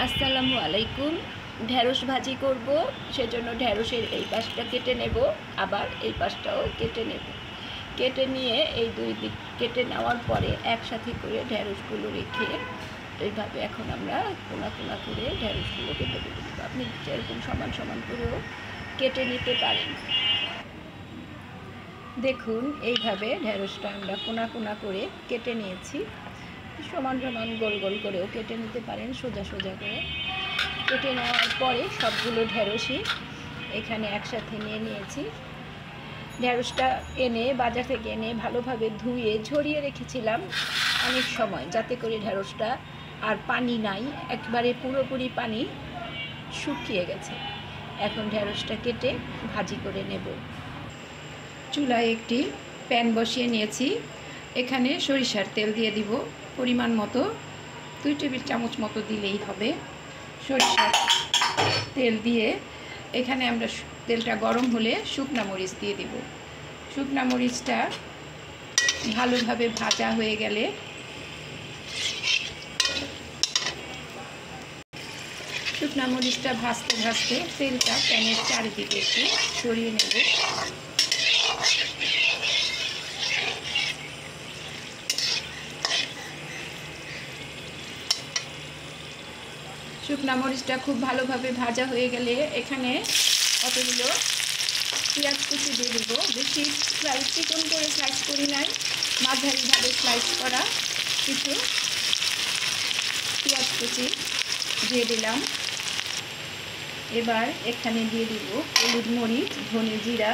আসসালামু আলাইকুম। ঢেঁড়স ভাজি করব, সেজন্য ঢেঁড়সের এই পাশটা কেটে নেব, আবার এই পাশটাও কেটে নেব। কেটে নিয়ে এই দুই দিক কেটে নেওয়ার পরে একসাথে করে ঢেঁড়সগুলো রেখে এইভাবে এখন আমরা কোনা কোনা করে ঢেঁড়সগুলো কেটে দেব। আপনি যেরকম সমান সমান করেও কেটে নিতে পারেন। দেখুন, এইভাবে ঢেঁড়সটা আমরা কোনা কোনা করে কেটে নিয়েছি। সমান সমান গোল গোল করেও কেটে নিতে পারেন, সোজা সোজা করে। কেটে নেওয়ার পরে সবগুলো ঢেঁড়সই এখানে একসাথে নিয়ে নিয়েছি। ঢেঁড়সটা এনে বাজার থেকে এনে ভালোভাবে ধুয়ে ঝরিয়ে রেখেছিলাম অনেক সময়, যাতে করে ঢেঁড়সটা আর পানি নাই, একবারে পুরোপুরি পানি শুকিয়ে গেছে। এখন ঢেঁড়সটা কেটে ভাজি করে নেব। চুলায় একটি প্যান বসিয়ে নিয়েছি। এখানে সরিষার তেল দিয়ে দিব পরিমাণ মতো, 2 টেবিল চামচ মতো দিলেই হবে। সরিষার তেল দিয়ে এখানে আমরা তেলটা গরম হলে শুকনা মরিচ দিয়ে দিব। শুকনা মরিচটা ভালোভাবে ভাজা হয়ে গেলে শুকনা মরিচটা ভাজতে ভাজতে তেলটা প্যানের চারিদিকে একটু সরিয়ে নেব। শুকনা মরিচটা খুব ভালোভাবে ভাজা হয়ে গেলে এখানে কতগুলো পেঁয়াজ কুচি দিয়ে দেবো। বেশি চিকন করে স্লাইস করি নাই, মাঝারিভাবে স্লাইস করা কিছু পেঁয়াজ কুচি দিয়ে দিলাম। এবার এখানে দিয়ে দিব হলুদ, মরিচ, ধনে জিরা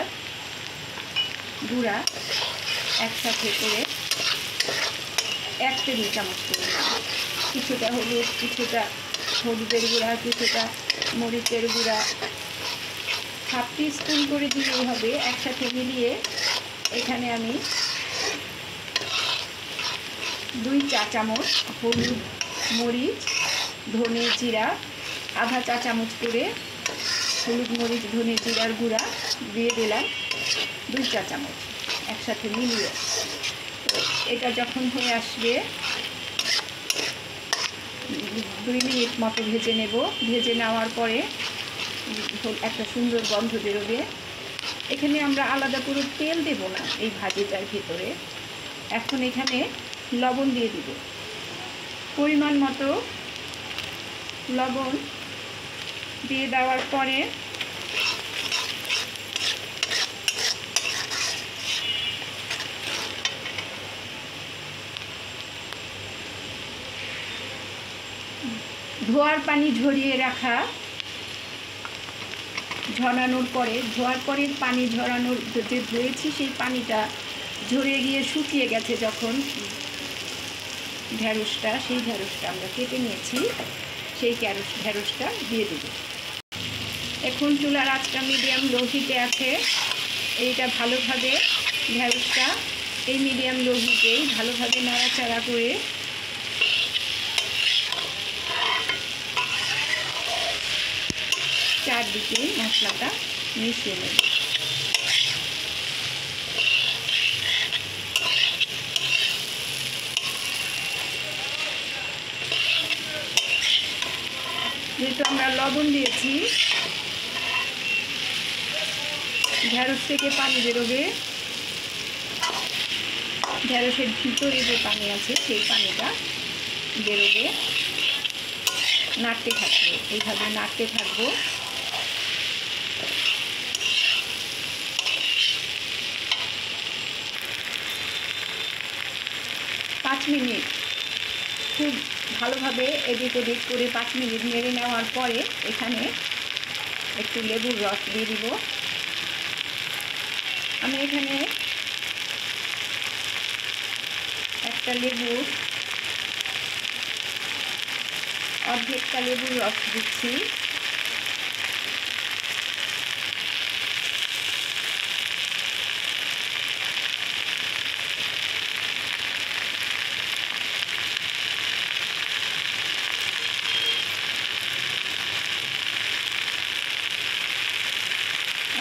গুঁড়া একসাথে করে 1 টেবিল চামচ করে দিলাম। কিছুটা হলুদ, কিছুটা হলুদের গুঁড়া, কিছুটা মরিচের গুঁড়া, 1/2 টিস্পুন করে দিলেই হবে। একসাথে মিলিয়ে এখানে আমি 2 চা চামচ হলুদ, মরিচ, ধনে জিরা, আধা চা চামচ করে হলুদ, মরিচ, ধনে জিরার গুঁড়া দিয়ে দিলাম, 2 চা চামচ একসাথে মিলিয়ে। এটা যখন হয়ে আসবে 2 মিনিট মতো ভেজে নেব। ভেজে নেওয়ার পরে একটা সুন্দর গন্ধ বেরোবে। এখানে আমরা আলাদা করে তেল দেব না এই ভাজিটার ভিতরে। এখন এখানে লবণ দিয়ে দিব, পরিমাণ মতো লবণ দিয়ে দেওয়ার পরে ধোয়ার পানি ঝরিয়ে রাখা, ঝরানোর পরে ধোয়ার পরে পানি ঝরানোর যে ধুয়েছি সেই পানিটা ঝরে গিয়ে শুকিয়ে গেছে যখন ঢেঁড়সটা, সেই ঢেঁড়সটা আমরা কেটে নিয়েছি, সেই ঢেঁড়সটা দিয়ে দেব। এখন চুলার আঁচটা মিডিয়াম লো হিটে আছে। এইটা ভালোভাবে ঢেঁড়সটা এই মিডিয়াম লো হিটেই ভালোভাবে নাড়াচাড়া করে চারদিকে মশলাটা মিশিয়ে নেব। যেহেতু আমরা লবণ দিয়েছি, ঢেঁড়স থেকে পানি বেরোবে। ঢেঁড়সের ভিতরে যে পানি আছে সেই পানিটা বেরোবে। নাড়তে থাকবো, এইভাবে নাড়তে থাকবো। পাঁচ মিনিট খুব ভালোভাবে এদিক ওদিক করে 5 মিনিট নেড়ে নেওয়ার পরে এখানে একটু লেবুর রস দিয়ে দিব। আমি এখানে একটা লেবুর অর্ধেকটা লেবুর রস দিচ্ছি।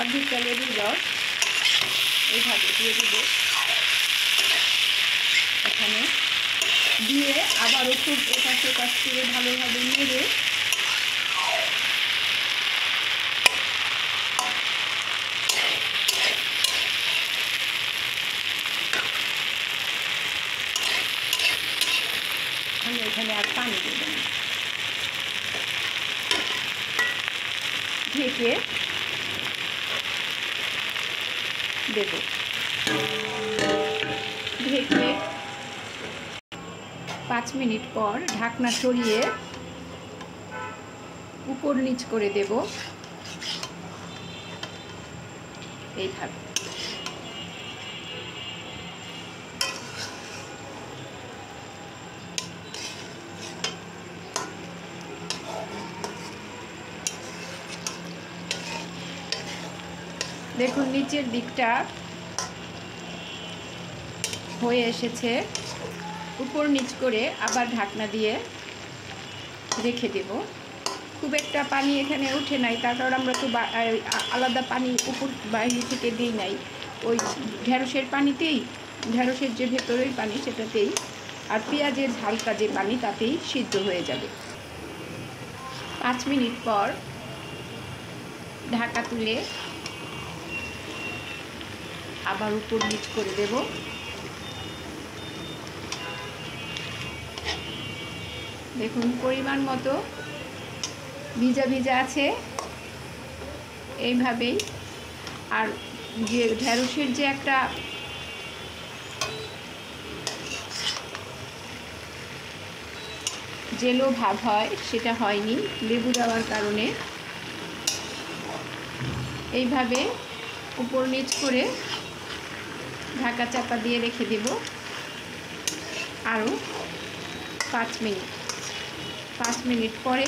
অর্ধেকটা লেবুর রস এইভাবে দিয়ে দিব। এখানে দিয়ে আবারও খুব এপাশ ওপাশ করে ভালোভাবে নেড়ে এখানে আর পানি দেব না। ঢেকে দেব। ঢেকে 5 মিনিট পর ঢাকনা সরিয়ে উপর নিচ করে দেব এইভাবে। দেখুন নিচের দিকটা হয়ে এসেছে। উপর নিচ করে আবার ঢাকনা দিয়ে রেখে দেব। খুব একটা পানি এখানে উঠে নাই, তার কারণ আমরা তো আলাদা পানি উপর বাইরে থেকে দিই নাই। ওই ঢেঁড়সের পানিতেই, ঢেঁড়সের যে ভেতরের পানি সেটাতেই, আর পেঁয়াজের হালকা যে পানি তাতেই সিদ্ধ হয়ে যাবে। 5 মিনিট পর ঢাকা তুলে আবার উপর নিচ করে দেব। দেখুন পরিমাণ মতো ভিজা ভিজা আছে এইভাবেই। আর যে ঢেঁড়সের যে একটা জেলো ভাব হয় সেটা হয়নি লেবু দেওয়ার কারণে। এইভাবে উপর নিচ করে ঢাকা চাপা দিয়ে রেখে দেব আরও 5 মিনিট। 5 মিনিট পরে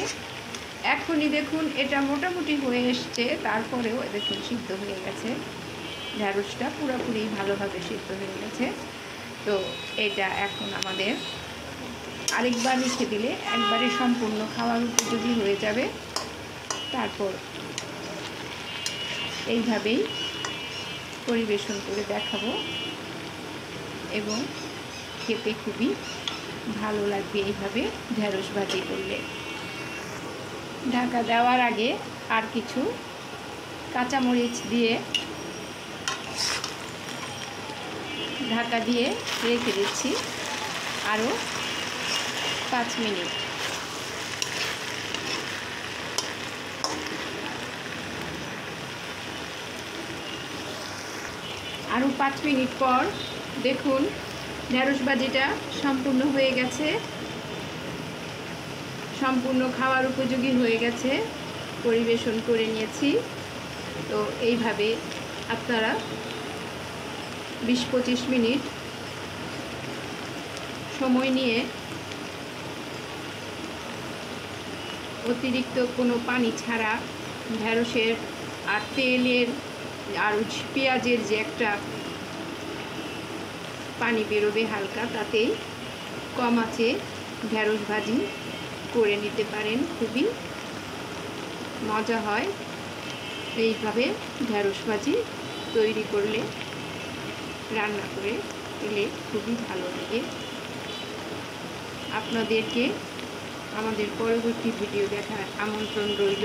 এখনই দেখুন এটা মোটামুটি হয়ে এসছে, তারপরেও দেখুন সিদ্ধ হয়ে গেছে। ঢেঁড়সটা পুরোপুরি ভালোভাবে সিদ্ধ হয়ে গেছে। তো এটা এখন আমাদের আরেকবার রেখে দিলে একবারে সম্পূর্ণ খাওয়ার উপযোগী হয়ে যাবে। তারপর এইভাবেই পরিবেশন করে দেখাবো এবং খেতে খুবই ভালো লাগবে এইভাবে ঢেঁড়স ভাজি করলে। ঢাকা দেওয়ার আগে আর কিছু কাঁচামরিচ দিয়ে ঢাকা দিয়ে রেখে দিচ্ছি আরও 5 মিনিট। আরও 5 মিনিট পর দেখুন ঢেঁড়স ভাজিটা সম্পূর্ণ হয়ে গেছে, সম্পূর্ণ খাওয়ার উপযোগী হয়ে গেছে। পরিবেশন করে নিয়েছি। তো এইভাবে আপনারা 20-25 মিনিট সময় নিয়ে অতিরিক্ত কোনো পানি ছাড়া ঢেঁড়সের আর তেলের আর পেঁয়াজের যে একটা পানি বেরোবে হালকা, তাতেই কম আঁচে ঢেঁড়স ভাজি করে নিতে পারেন। খুবই মজা হয় এইভাবে ঢেঁড়স ভাজি তৈরি করলে, রান্না করে খেলে খুবই ভালো লাগে। আপনাদেরকে আমাদের পরবর্তী ভিডিও দেখার আমন্ত্রণ রইল।